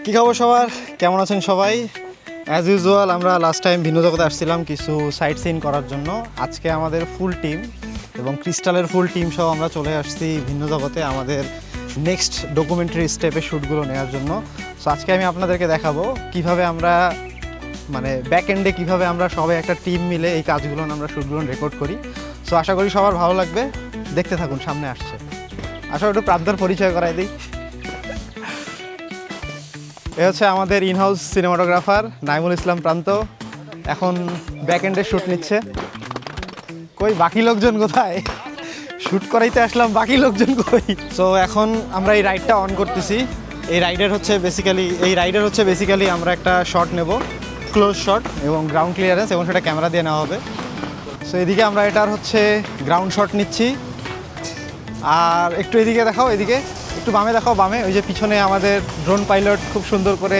কী খবর সবার, কেমন আছেন সবাই? অ্যাজ ইউজুয়াল আমরা লাস্ট টাইম ভিন্ন জগতে আসছিলাম কিছু সাইট সিন করার জন্য। আজকে আমাদের ফুল টিম এবং ক্রিস্টালের ফুল টিম সহ আমরা চলে আসছি ভিন্ন জগতে আমাদের নেক্সট ডকুমেন্টারি স্টেপের শ্যুটগুলো নেওয়ার জন্য। সো আজকে আমি আপনাদেরকে দেখাবো কিভাবে আমরা মানে ব্যাক এন্ডে কীভাবে আমরা সবাই একটা টিম মিলে এই কাজগুলো আমরা শ্যুটগুলো রেকর্ড করি। সো আশা করি সবার ভালো লাগবে, দেখতে থাকুন, সামনে আসছে। আসলে একটু প্রান্তর পরিচয় করাই দিই। এ হচ্ছে আমাদের ইনহাউস সিনেমাটোগ্রাফার নাইমুল ইসলাম প্রান্ত, এখন ব্যাক এন্ডে শ্যুট নিচ্ছে। কই বাকি লোকজন কোথায়? শ্যুট করাইতে আসলাম, বাকি লোকজন কই? সো এখন আমরা এই রাইডটা অন করতেছি। এই রাইডের হচ্ছে বেসিক্যালি আমরা একটা শট নেব, ক্লোজ শট এবং গ্রাউন্ড ক্লিয়ারেন্স, এবং সেটা ক্যামেরা দিয়ে নেওয়া হবে। সো এদিকে আমরা এটার হচ্ছে গ্রাউন্ড শট নিচ্ছি। আর একটু এদিকে দেখাও, এদিকে একটু বামে দেখাও, বামে ওই যে পিছনে আমাদের ড্রোন পাইলট খুব সুন্দর করে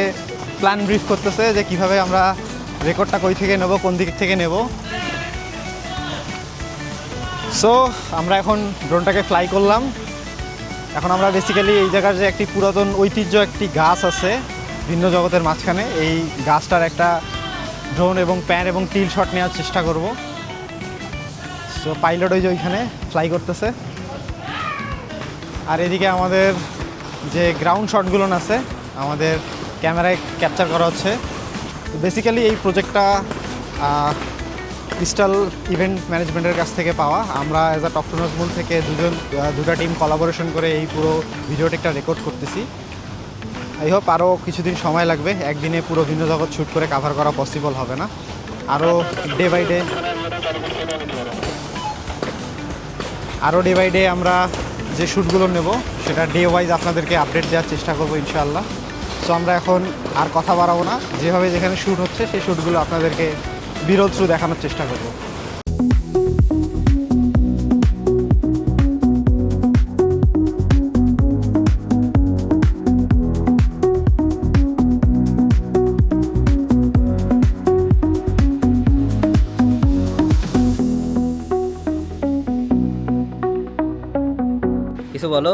প্ল্যান ব্রিফ করতেছে যে কিভাবে আমরা রেকর্ডটা কই থেকে নেব, কোন দিক থেকে নেব। সো আমরা এখন ড্রোনটাকে ফ্লাই করলাম। এখন আমরা বেসিক্যালি এই জায়গার যে একটি পুরাতন ঐতিহ্য একটি গাছ আছে ভিন্ন জগতের মাঝখানে, এই গাছটার একটা ড্রোন এবং প্যান এবং টিল শট নেওয়ার চেষ্টা করব। সো পাইলট ওই যে ওইখানে ফ্লাই করতেছে। আর এদিকে আমাদের যে গ্রাউন্ড শটগুলো আছে আমাদের ক্যামেরায় ক্যাপচার করা হচ্ছে। বেসিক্যালি এই প্রজেক্টটা ক্রিস্টাল ইভেন্ট ম্যানেজমেন্টের কাছ থেকে পাওয়া। আমরা as a top two Nazmul থেকে দুটা টিম কোলাবোরেশন করে এই পুরো ভিডিওটা রেকর্ড করতেছি। আই হোপ আরও কিছুদিন সময় লাগবে, একদিনে পুরো ভিন্ন জগৎ শ্যুট করে কাভার করা পসিবল হবে না। আরও ডে বাই ডে আমরা যে শ্যুটগুলো নেব সেটা ডে ওয়াইজ আপনাদেরকে আপডেট দেওয়ার চেষ্টা করবো ইনশাআল্লাহ। সো আমরা এখন আর কথা বাড়াবো না, যেভাবে যেখানে শ্যুট হচ্ছে সেই শ্যুটগুলো আপনাদেরকে বিরল থ্রু দেখানোর চেষ্টা করব। কিছু বলো।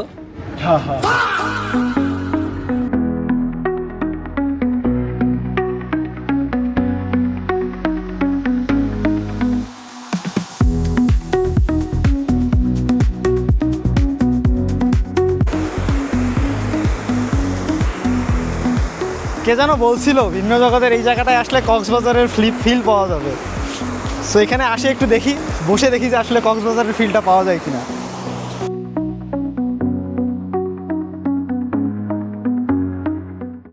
কে যেন বলছিল ভিন্ন জগতের এই জায়গাটায় আসলে কক্সবাজারের ফিল পাওয়া যাবে। সো এখানে আসে একটু দেখি, বসে দেখি যে আসলে কক্সবাজারের ফিলটা পাওয়া যায় কিনা।